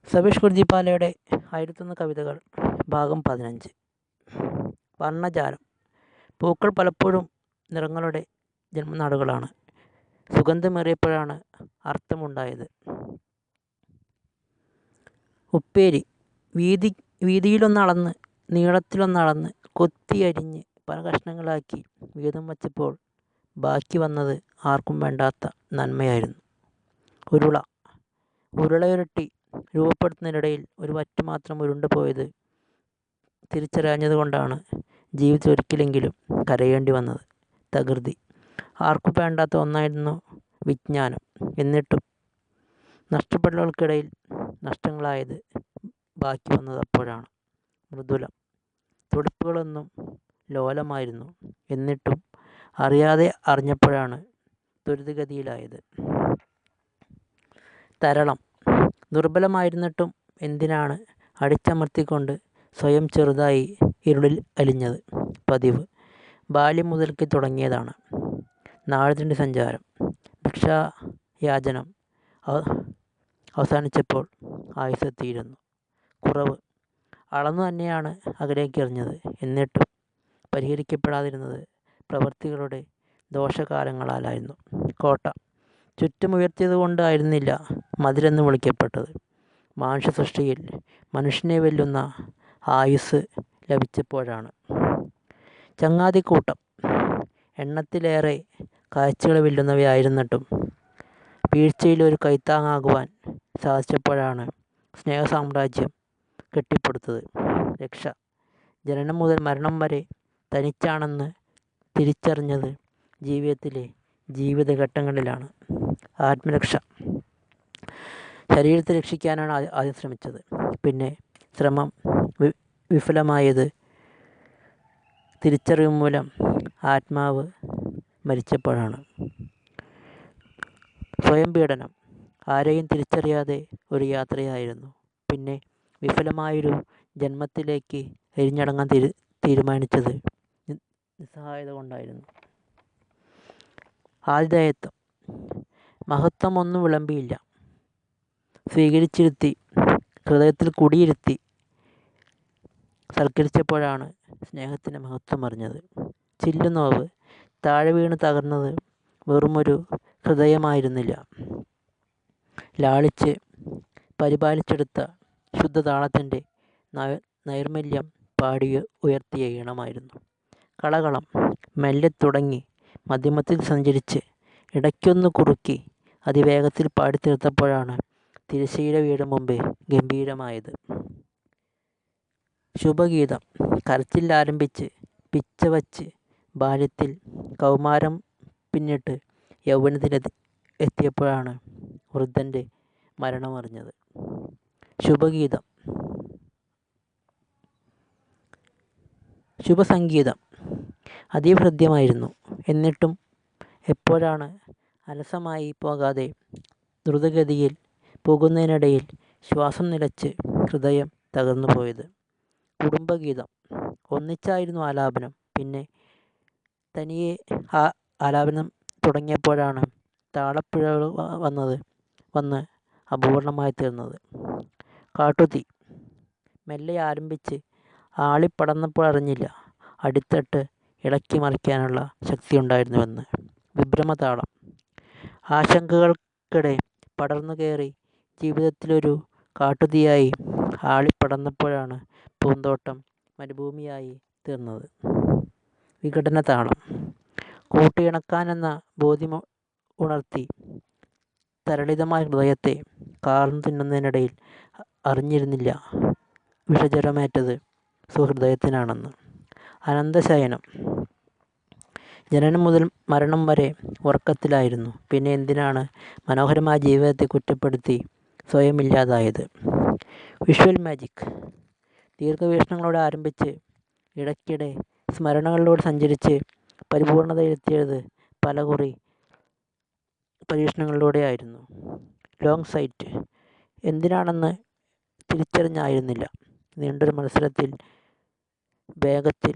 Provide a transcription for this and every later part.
സബീഷ് കുർജിപ്പാലയുടെ 1001 കവിതകൾ ഭാഗം 15. വർണ്ണജാലം. പൂക്കൾ പലപ്പോഴും നിറങ്ങളുടെ ജന്മനാടുകളാണ്. സുഗന്ധമേറിയപ്പോഴാണ് അർത്ഥമുണ്ടായത്. ഉപ്പേരി. വീതിയിലൊന്നളന്ന് നീളത്തിലൊന്നളന്ന് കൊത്തിയരിഞ്ഞ് പല കഷ്ണങ്ങളാക്കി വീതം വച്ചപ്പോൾ ബാക്കി വന്നത് ആർക്കും വേണ്ടാത്ത നന്മയായിരുന്നു. ഉരുള. ഉരുളയുരുട്ടി രൂപപ്പെടുത്തുന്നതിനിടയിൽ ഒരു വറ്റ് മാത്രം ഉരുണ്ടുപോയത് തിരിച്ചറിയാഞ്ഞതുകൊണ്ടാണ് ജീവിതത്തിൽ ഒരിക്കലെങ്കിലും കരയേണ്ടി വന്നത്. തകൃതി. ആർക്കും വേണ്ടാത്ത ഒന്നായിരുന്നു വിജ്ഞാനം. എന്നിട്ടും നഷ്ടപ്പെടലുകൾക്കിടയിൽ നഷ്ടങ്ങളായത് ബാക്കി വന്നത് അപ്പോഴാണ്. മൃദുലം. തുടിപ്പുകളൊന്നും ലോലമായിരുന്നു. എന്നിട്ടും അറിയാതെ അറിഞ്ഞപ്പോഴാണ് ത്വരിതഗതിയിലായത്. തരളം. ദുർബലമായിരുന്നിട്ടും എന്തിനാണ് അടിച്ചമർത്തിക്കൊണ്ട് സ്വയം ചെറുതായി ഇരുളിൽ അലിഞ്ഞത്? പതിവ്. ബാല്യം മുതൽക്ക് തുടങ്ങിയതാണ്. നാടുതിണ്ടി സഞ്ചാരം. ഭിക്ഷായാചനം അവസാനിച്ചപ്പോൾ ആയുസ്സെത്തിയിരുന്നു. കുറവ്. അളന്നു തന്നെയാണ് അകലേക്ക് എറിഞ്ഞത്. എന്നിട്ടും പരിഹരിക്കപ്പെടാതിരുന്നത് പ്രവൃത്തികളുടെ ദോഷകാലങ്ങളാലായിരുന്നു. കോട്ട. ചുറ്റുമുയർത്തിയതുകൊണ്ട് ആയിരുന്നില്ല മതിലെന്ന് വിളിക്കപ്പെട്ടത്. മനുഷ്യസൃഷ്ടിയിൽ മനുഷ്യനെ വെല്ലുന്ന ആയുസ്സ് ലഭിച്ചപ്പോഴാണ്. ചങ്ങാതിക്കൂട്ടം. എണ്ണത്തിലേറെ കാഴ്ചകൾ വെല്ലുന്നവയായിരുന്നിട്ടും വീഴ്ചയിലൊരു കൈത്താങ്ങാകുവാൻ സാധിച്ചപ്പോഴാണ് സ്നേഹസാമ്രാജ്യം കെട്ടിപ്പടുത്തത്. രക്ഷ. ജനനം മുതൽ മരണം വരെ തനിച്ചാണെന്ന് തിരിച്ചറിഞ്ഞത് ജീവിതത്തിലെ ജീവിതഘട്ടങ്ങളിലാണ്. ആത്മരക്ഷ. ശരീരത്തെ രക്ഷിക്കാനാണ് ആദ്യം ശ്രമിച്ചത്. പിന്നെ ശ്രമം വിഫലമായത് തിരിച്ചറിവ് മൂലം ആത്മാവ് മരിച്ചപ്പോഴാണ്. സ്വയം പീഡനം. ആരെയും തിരിച്ചറിയാതെ ഒരു യാത്രയായിരുന്നു. പിന്നെ വിഫലമായൊരു ജന്മത്തിലേക്ക് എരിഞ്ഞടങ്ങാൻ തീരുമാനിച്ചത് നിസ്സഹായത കൊണ്ടായിരുന്നു. ആതിഥേയത്വം. മഹത്വമൊന്നും വിളമ്പിയില്ല. സ്വീകരിച്ചിരുത്തി, ഹൃദയത്തിൽ കുടിയിരുത്തി സൽക്കരിച്ചപ്പോഴാണ് സ്നേഹത്തിൻ്റെ മഹത്വം അറിഞ്ഞത്. ചില്ലുനോവ്. താഴെ വീണ് തകർന്നത് വെറുമൊരു ഹൃദയമായിരുന്നില്ല, ലാളിച്ച് പരിപാലിച്ചെടുത്ത ശുദ്ധതാളത്തിൻ്റെ നൈർമല്യം പാടി ഉയർത്തിയ ഈണമായിരുന്നു. കളകളം. മെല്ലെ തുടങ്ങി മധ്യമത്തിൽ സഞ്ചരിച്ച് ഇടയ്ക്കൊന്ന് കുറുക്കി അതിവേഗത്തിൽ പാടിത്തീർത്തപ്പോഴാണ് തിരശ്ശീല വീഴും മുമ്പേ ഗംഭീരമായത്. ശുഭഗീതം. കരച്ചിൽ ആരംഭിച്ച് പിച്ചവച്ച് ബാല്യത്തിൽ കൗമാരം പിന്നിട്ട് യൗവനത്തിൽ എത്തിയപ്പോഴാണ് വൃദ്ധൻ്റെ മരണമറിഞ്ഞത്. ശുഭഗീതം. ശുഭസംഗീതം അതീവ ഹൃദ്യമായിരുന്നു. എന്നിട്ടും എപ്പോഴാണ് അലസമായി പോകാതെ ദ്രുതഗതിയിൽ പോകുന്നതിനിടയിൽ ശ്വാസം നിലച്ച് ഹൃദയം തകർന്നു പോയത്? കുടുംബഗീതം. ഒന്നിച്ചായിരുന്നു ആലാപനം. പിന്നെ തനിയെ ആലാപനം തുടങ്ങിയപ്പോഴാണ് താളപ്പിഴകൾ വന്ന് അപൂർണമായി തീർന്നത്. കാട്ടുതീ. മെല്ലെ ആരംഭിച്ച് ആളിപ്പടർന്നപ്പോൾ അറിഞ്ഞില്ല അടിത്തട്ട് ഇളക്കി മറിക്കാനുള്ള ശക്തിയുണ്ടായിരുന്നുവെന്ന്. വിഭ്രമതാളം. ആശങ്കകൾക്കിടെ പടർന്നു കയറി ജീവിതത്തിലൊരു കാട്ടുതീയായി ആളിപ്പടർന്നപ്പോഴാണ് പൂന്തോട്ടം മരുഭൂമിയായി തീർന്നത്. വിഘടനതാളം. കൂട്ടിയിണക്കാനെന്ന ബോധ്യം ഉണർത്തി തരളിതമായ ഹൃദയത്തെ കാർന്നു തിന്നുന്നതിനിടയിൽ അറിഞ്ഞിരുന്നില്ല വിഷജ്വരമേറ്റത് സുഹൃദയത്തിനാണെന്ന്. അനന്തശയനം. ജനനം മുതൽ മരണം വരെ ഉറക്കത്തിലായിരുന്നു. പിന്നെ എന്തിനാണ് മനോഹരമായ ജീവിതത്തെ കുറ്റപ്പെടുത്തി സ്വയം ഇല്ലാതായത്? Visual magic. ദീർഘവീക്ഷണങ്ങളോടെ ആരംഭിച്ച് ഇടയ്ക്കിടെ സ്മരണകളിലൂടെ സഞ്ചരിച്ച് പരിപൂർണതയിലെത്തിയത് പലകുറി പരീക്ഷണങ്ങളിലൂടെയായിരുന്നു. Long site. എന്തിനാണെന്ന് തിരിച്ചറിഞ്ഞായിരുന്നില്ല നീണ്ടൊരു മത്സരത്തിൽ വേഗത്തിൽ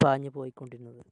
പാഞ്ഞു പോയിക്കൊണ്ടിരുന്നത്.